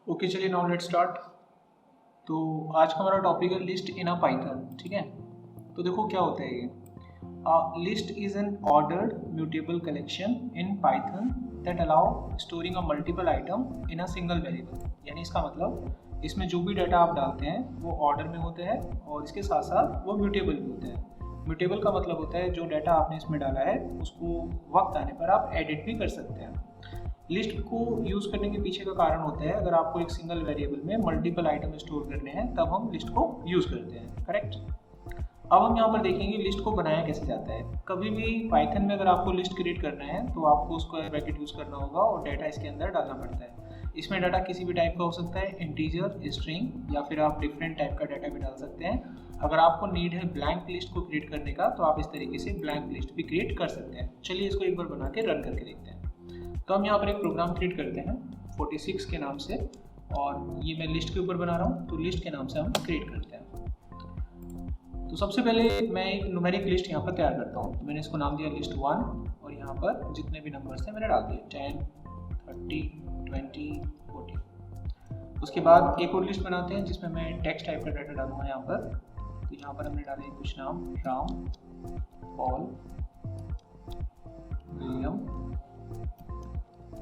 Okay चलिए now let's start. तो आज का हमारा टॉपिक है लिस्ट इन अ पाइथन। ठीक है, तो देखो क्या होता है ये। List is an ordered mutable collection in Python that allow storing a multiple item in a single variable. यानी इसका मतलब इसमें जो भी डाटा आप डालते हैं वो ऑर्डर में होते हैं और इसके साथ साथ वो म्यूटेबल भी होते हैं। म्यूटेबल का मतलब होता है जो डाटा आपने इसमें डाला है उसको वक्त आने पर आप एडिट भी कर सकते हैं। लिस्ट को यूज़ करने के पीछे का कारण होता है अगर आपको एक सिंगल वेरिएबल में मल्टीपल आइटम स्टोर करने हैं तब हम लिस्ट को यूज़ करते हैं। करेक्ट। अब हम यहाँ पर देखेंगे लिस्ट को बनाया कैसे जाता है। कभी भी पाइथन में अगर आपको लिस्ट क्रिएट करना है तो आपको स्क्वायर ब्रैकेट यूज़ करना होगा और डाटा इसके अंदर डालना पड़ता है। इसमें डाटा किसी भी टाइप का हो सकता है, इंटीजर, स्ट्रिंग, या फिर आप डिफरेंट टाइप का डाटा भी डाल सकते हैं। अगर आपको नीड है ब्लैंक लिस्ट को क्रिएट करने का तो आप इस तरीके से ब्लैंक लिस्ट भी क्रिएट कर सकते हैं। चलिए इसको एक बार बना के रन करके देखते हैं। तो हम यहाँ पर एक प्रोग्राम क्रिएट करते हैं 46 के नाम से, और ये मैं लिस्ट के ऊपर बना रहा हूँ तो लिस्ट के नाम से हम क्रिएट करते हैं। तो सबसे पहले मैं एक न्यूमेरिक लिस्ट यहाँ पर तैयार करता हूँ। तो मैंने इसको नाम दिया लिस्ट 1 और यहाँ पर जितने भी नंबर्स थे मैंने डाल दिए 10, 30, 20, 40। उसके बाद एक और लिस्ट बनाते हैं जिसमें मैं टेक्स्ट टाइप का डाटा डालूंगा यहाँ पर। तो यहाँ पर हमने डाले कुछ नाम, राम, पॉल, विलियम,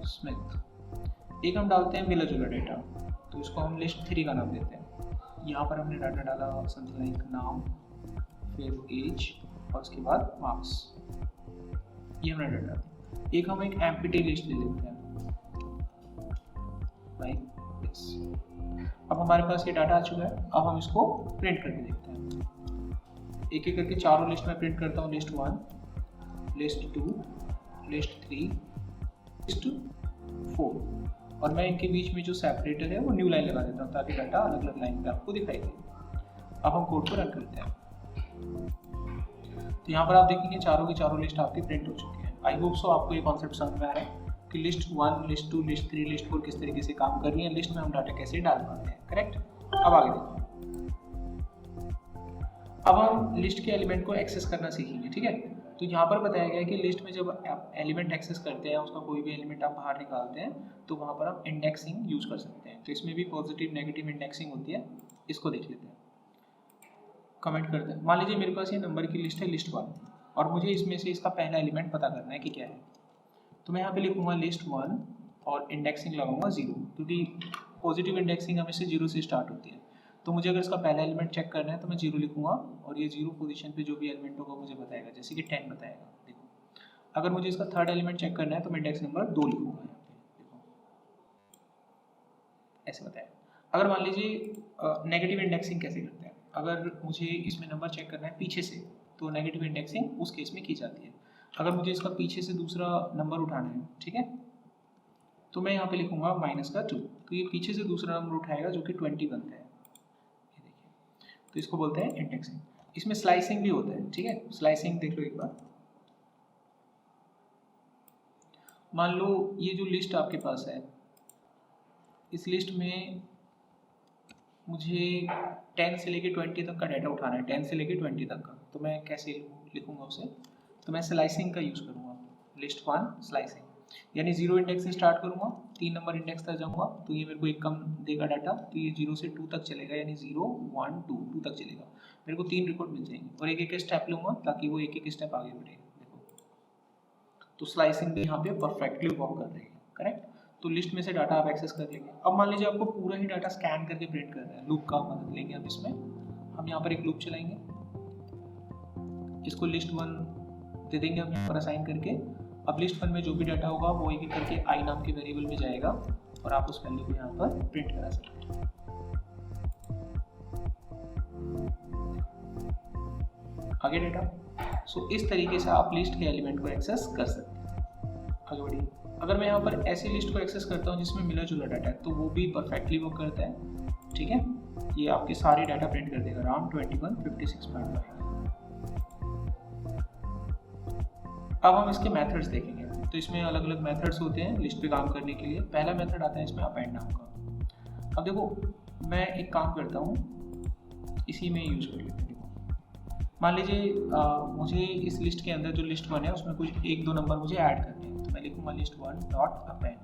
स्मिथ। एक हम डालते हैं मिला जुला डेटा, तो इसको हम लिस्ट 3 का नाम देते हैं। यहाँ पर हमने डाटा डाला समथिंग लाइक नाम, फिर एज और उसके बाद मार्क्स। ये हमने डाटा डाला। एक हम एक एम्प्टी लिस्ट ले लेते हैं लाइक दिस। अब हमारे पास ये डाटा आ चुका है। अब हम इसको प्रिंट करके देखते हैं। एक एक करके चारों लिस्ट में प्रिंट करता हूँ। लिस्ट 1, लिस्ट 2, लिस्ट 3, लिस्ट 4, और मैं इनके बीच में जो सेपरेटर है वो न्यू लाइन लगा देता हूँ ताकि डाटा अलग अलग लाइन पे आपको दिखाई दे। अब हम कोड को रन करते हैं। तो यहाँ पर आप देखेंगे चारों की चारों लिस्ट आपकी प्रिंट हो चुकी है। आई होप सो आपको ये कॉन्सेप्ट समझ में आ रहा है कि लिस्ट 1, लिस्ट 2, लिस्ट 3, लिस्ट 4 किस तरीके से काम कर रही है, लिस्ट में हम डाटा कैसे डाल पाते हैं। करेक्ट। अब आगे देखो। अब हम लिस्ट के एलिमेंट को एक्सेस करना सीखेंगे। ठीक है, तो यहाँ पर बताया गया है कि लिस्ट में जब आप एलिमेंट एक्सेस करते हैं, उसका कोई भी एलिमेंट आप बाहर निकालते हैं तो वहाँ पर आप इंडेक्सिंग यूज़ कर सकते हैं। तो इसमें भी पॉजिटिव नेगेटिव इंडेक्सिंग होती है। इसको देख लेते हैं, कमेंट करते हैं। मान लीजिए मेरे पास ये नंबर की लिस्ट है लिस्ट 1 और मुझे इसमें से इसका पहला एलिमेंट पता करना है कि क्या है। तो मैं यहाँ पे लिखूँगा लिस्ट 1 और इंडेक्सिंग लगाऊंगा 0, क्योंकि पॉजिटिव इंडेक्सिंग हमेशा 0 से स्टार्ट होती है। तो मुझे अगर इसका पहला एलिमेंट चेक करना है तो मैं 0 लिखूंगा और ये 0 पोजीशन पे जो भी एलिमेंट होगा मुझे बताएगा, जैसे कि 10 बताएगा। देखो, अगर मुझे इसका थर्ड एलिमेंट चेक करना है तो मैं इंडेक्स नंबर 2 लिखूंगा यहाँ पे। देखो ऐसे बताएगा। अगर मान लीजिए नेगेटिव इंडेक्सिंग कैसे करते हैं, अगर मुझे इसमें नंबर चेक करना है पीछे से तो नेगेटिव इंडेक्सिंग उस केस में की जाती है। अगर मुझे इसका पीछे से दूसरा नंबर उठाना है, ठीक है, तो मैं यहाँ पे लिखूंगा -2। तो ये पीछे से दूसरा नंबर उठाएगा जो कि 20 बनता है। तो इसको बोलते हैं इंडेक्सिंग। इसमें स्लाइसिंग भी होता है। ठीक है, स्लाइसिंग देख लो एक बार। मान लो ये जो लिस्ट आपके पास है, इस लिस्ट में मुझे 10 से लेके 20 तक का डाटा उठाना है, 10 से लेके 20 तक का। तो मैं कैसे लिखूंगा उसे, तो मैं स्लाइसिंग का यूज़ करूँगा। लिस्ट 1 स्लाइसिंग, यानी 0 इंडेक्स से स्टार्ट करूँगा, 3 नंबर इंडेक्स तक जाऊँगा तो ये मेरे को एक कम देगा डाटा, तो ये 0 से 2 तक चलेगा, यानी 0, 1, 2 तक चलेगा। मेरे को 3 रिकॉर्ड मिल जाएंगे और एक एक स्टेप लूँगा ताकि वो एक एक स्टेप आगे बढ़े। देखो, तो स्लाइसिंग भी यहाँ पे परफेक्टली वर्क कर रही है। करेक्ट। तो लिस्ट में से डाटा आप एक्सेस कर लेंगे। अब मान लीजिए आपको पूरा ही डाटा स्कैन करके प्रिंट करना है, लूप का मदद लेंगे हम इसमें। हम यहाँ पर एक लूप चलाएंगे, इसको लिस्ट 1 दे देंगे हम यहाँ पर असाइन करके। अब लिस्ट 1 में जो भी डाटा होगा वो एक एक करके आई नाम के वेरिएबल में जाएगा और आप उस वैल्यू को यहाँ पर प्रिंट करा सकते हैं। आगे डाटा। सो इस तरीके से आप लिस्ट के एलिमेंट को एक्सेस कर सकते हैं। आगे बढ़िए। अगर मैं यहाँ पर ऐसी लिस्ट को एक्सेस करता हूँ जिसमें मिला जुला डाटा है तो वो भी परफेक्टली वर्क करता है। ठीक है, ये आपके सारे डाटा प्रिंट कर देगा। राम 21, 56.5। अब हम इसके मेथड्स देखेंगे। तो इसमें अलग अलग मेथड्स होते हैं लिस्ट पे काम करने के लिए। पहला मेथड आता है इसमें अपेंड नाम का। अब देखो, मैं एक काम करता हूँ, इसी में यूज कर लेते हैं। मान लीजिए मुझे इस लिस्ट के अंदर जो लिस्ट 1 है उसमें कुछ 1-2 नंबर मुझे ऐड करने हैं, तो मैं लिखूँगा लिस्ट 1 डॉट अपेंड।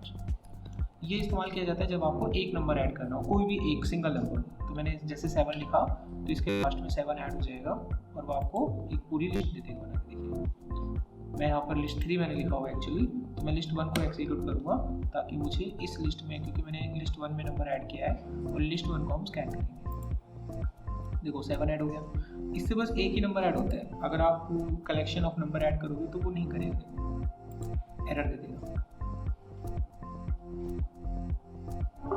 ये इस्तेमाल किया जाता है जब आपको एक नंबर ऐड करना हो, कोई भी एक सिंगल नंबर। तो मैंने जैसे 7 लिखा तो इसके लास्ट में 7 ऐड हो जाएगा और वो आपको एक पूरी लिस्ट दे देगा। बना के देखिए, मैं यहाँ पर लिस्ट 3 मैंने लिखा हुआ एक्चुअली, तो मैं लिस्ट 1 को एग्जीक्यूट करूँगा ताकि मुझे इस लिस्ट में, क्योंकि मैंने लिस्ट 1 में नंबर ऐड किया है और लिस्ट 1 को हम स्कैन करेंगे। देखो 7 ऐड हो गया। इससे बस एक ही नंबर ऐड होता है, अगर आप कलेक्शन ऑफ नंबर ऐड करोगे तो वो नहीं करेगा, एरर दे देगा,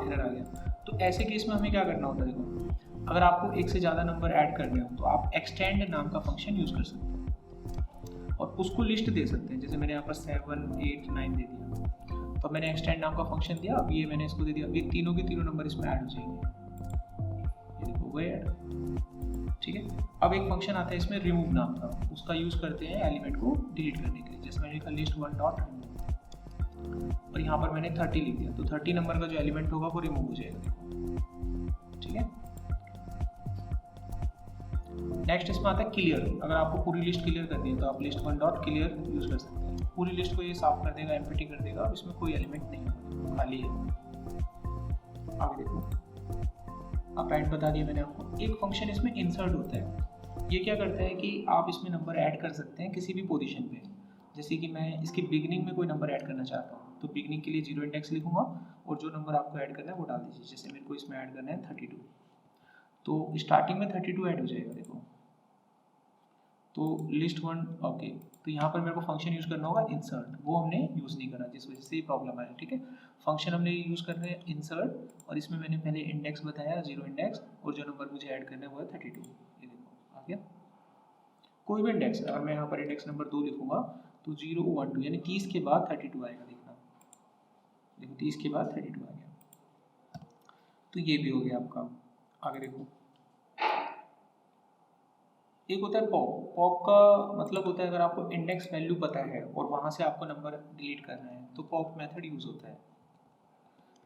एरर आ गया। तो ऐसे केस में हमें क्या करना होता है, देखो अगर आपको एक से ज़्यादा नंबर ऐड करने हो तो आप एक्सटेंड नाम का फंक्शन यूज़ कर सकते हैं और उसको लिस्ट दे सकते हैं। जैसे मैंने यहाँ पर 7, 8, 9 दे दिया, तो मैंने एक्सटेंड नाम का फंक्शन दिया। अब ये मैंने इसको दे दिया, ये तीनों के तीनों नंबर इसमें ऐड हो जाएंगे, ये देखो वो ऐड। ठीक है, अब एक फंक्शन आता है इसमें रिमूव नाम का, उसका यूज़ करते हैं एलिमेंट को डिलीट करने के लिए। जैसे मैंने लिखा लिस्ट 1 डॉट रिमूव और यहाँ पर मैंने 30 लिख दिया, तो 30 नंबर का जो एलिमेंट होगा वो रिमूव हो जाएगा। ठीक है, नेक्स्ट इसमें आता है क्लियर। अगर आपको पूरी लिस्ट क्लियर करनी है तो आप लिस्ट 1 डॉट क्लियर यूज कर सकते हैं। पूरी लिस्ट को ये साफ कर देगा, एम्प्टी कर देगा, अब इसमें कोई एलिमेंट नहीं है, खाली है। आगे देखो, आप ऐड बता दिया मैंने आपको। एक फंक्शन इसमें इंसर्ट होता है, ये क्या करता है कि आप इसमें नंबर ऐड कर सकते हैं किसी भी पोजीशन पे। जैसे कि मैं इसकी बिगनिंग में कोई नंबर ऐड करना चाहता हूँ, तो बिगनिंग के लिए 0 इंडेक्स लिखूंगा और जो नंबर आपको ऐड करना है वो डाल दीजिए। जैसे मेरे को इसमें ऐड करना है 32, तो स्टार्टिंग में 32 ऐड हो जाएगा। देखो तो लिस्ट 1 ओके, तो यहाँ पर मेरे को फंक्शन यूज़ करना होगा इंसर्ट, वो हमने यूज़ नहीं करा जिस वजह से ये प्रॉब्लम आया। ठीक है, फंक्शन हमने यूज़ कर रहे हैं इंसर्ट और इसमें मैंने पहले इंडेक्स बताया 0 इंडेक्स और जो नंबर मुझे ऐड करना है वो है 32। ये देखो आ गया, कोई भी इंडेक्स। अगर मैं यहाँ पर इंडेक्स नंबर 2 लिखूंगा तो 0, 1, 2 यानी 30 के बाद 32 आएगा। देखना, देखो 30 के बाद 32 आ गया, तो ये भी हो गया आपका। आगे देखो, एक होता है पॉप। पॉप का मतलब होता है अगर आपको इंडेक्स वैल्यू पता है और वहाँ से आपको नंबर डिलीट करना है तो पॉप मेथड यूज़ होता है।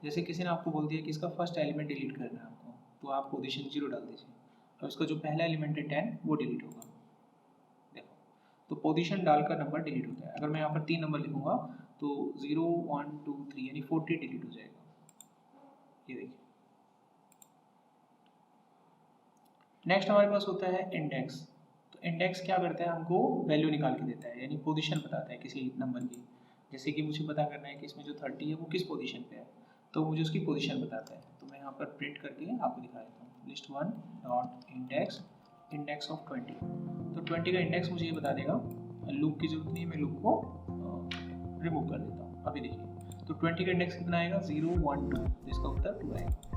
जैसे किसी ने आपको बोल दिया कि इसका फर्स्ट एलिमेंट डिलीट करना है आपको, तो आप पोजीशन 0 डाल दीजिए और इसका जो पहला एलिमेंट है 10 वो डिलीट होगा। देखो, तो पोजीशन डालकर नंबर डिलीट होता है। अगर मैं यहाँ पर 3 नंबर लिखूंगा तो 0, 1, 2, 3 यानी 40 डिलीट हो जाएगा। ये देखिए, नेक्स्ट हमारे पास होता है इंडेक्स। तो इंडेक्स क्या करता है, हमको वैल्यू निकाल के देता है, यानी पोजीशन बताता है किसी नंबर की। जैसे कि मुझे पता करना है कि इसमें जो 30 है वो किस पोजीशन पे है, तो मुझे उसकी पोजीशन बताता है। तो मैं यहाँ पर प्रिंट करके आपको दिखा देता हूँ, list 1 dot index, index of 20। तो 20 का इंडेक्स मुझे ये बता देगा। लूप की जरूरत नहीं है, मैं लूप को रिमूव कर देता हूँ। अभी देखिए, तो 20 का इंडेक्स कितना आएगा, 0, 1, 2, जिसका उत्तर 2 आएगा।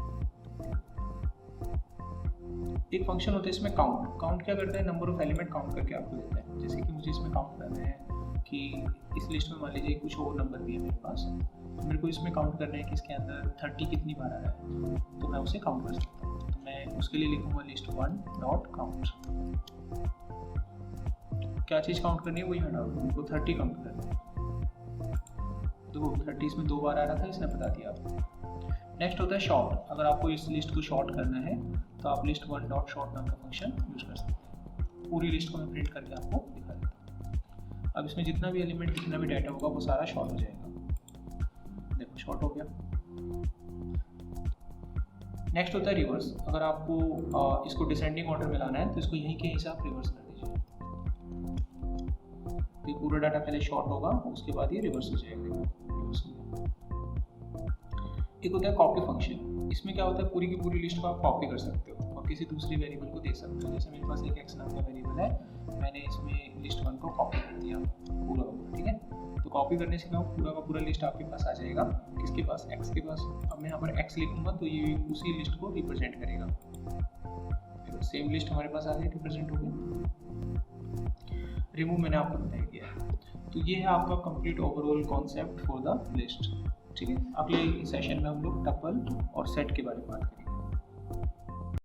एक फंक्शन होता है इसमें काउंट। काउंट क्या करता है, नंबर ऑफ एलिमेंट काउंट करके आपको देता है। जैसे कि मुझे इसमें काउंट करना है कि इस लिस्ट में मान लीजिए कुछ और नंबर भी है मेरे पास, तो मेरे को इसमें काउंट करना है कि इसके अंदर 30 कितनी बार आ रहा है, तो मैं उसे काउंट कर सकता हूँ। तो मैं उसके लिए लिखूंगा लिस्ट 1 डॉट काउंट। क्या चीज़ काउंट करनी है वही हटा दूँ, मेरे को 30 काउंट करना है। देखो 30 इसमें 2 बार आ रहा था, इसने बता दिया आपको। नेक्स्ट होता है शॉर्ट। अगर आपको इस लिस्ट को शॉर्ट करना है तो आप लिस्ट 1 डॉट शॉर्ट नाम का फंक्शन यूज कर सकते हैं। पूरी लिस्ट को मैं प्रिंट करके आपको दिखा देता हूँ। अब इसमें जितना भी एलिमेंट, जितना भी डाटा होगा वो सारा शॉर्ट हो जाएगा। देखो शॉर्ट हो गया। नेक्स्ट होता है रिवर्स। अगर आपको इसको डिसेंडिंग ऑर्डर में लाना है तो इसको यहीं के हिसाब आप रिवर्स कर दीजिए। तो पूरा डाटा पहले शॉर्ट होगा, उसके बाद ये रिवर्स हो जाएगा। एक होता है कॉपी फंक्शन। इसमें क्या होता है, पूरी की पूरी लिस्ट को आप कॉपी कर सकते हो और किसी दूसरे वेरिएबल को दे सकते हो। जैसे मेरे पास एक x नाम का वेरिएबल है, मैंने इसमें लिस्ट 1 को कॉपी कर दिया पूरा का पूरा। ठीक है, तो कॉपी करने से क्या पूरा का पूरा लिस्ट आपके पास आ जाएगा। किसके पास, x के पास। अब मैं यहाँ पर x लिखूंगा तो ये उसी लिस्ट को रिप्रेजेंट करेगा। तो सेम लिस्ट हमारे पास आ गई, रिप्रेजेंट हो गई। रिमूव मैंने आपको बताया गया है। तो ये है आपका complete overall concept for the list. ठीक है, अगले सेशन में हम लोग टपल और सेट के बारे में बात करेंगे।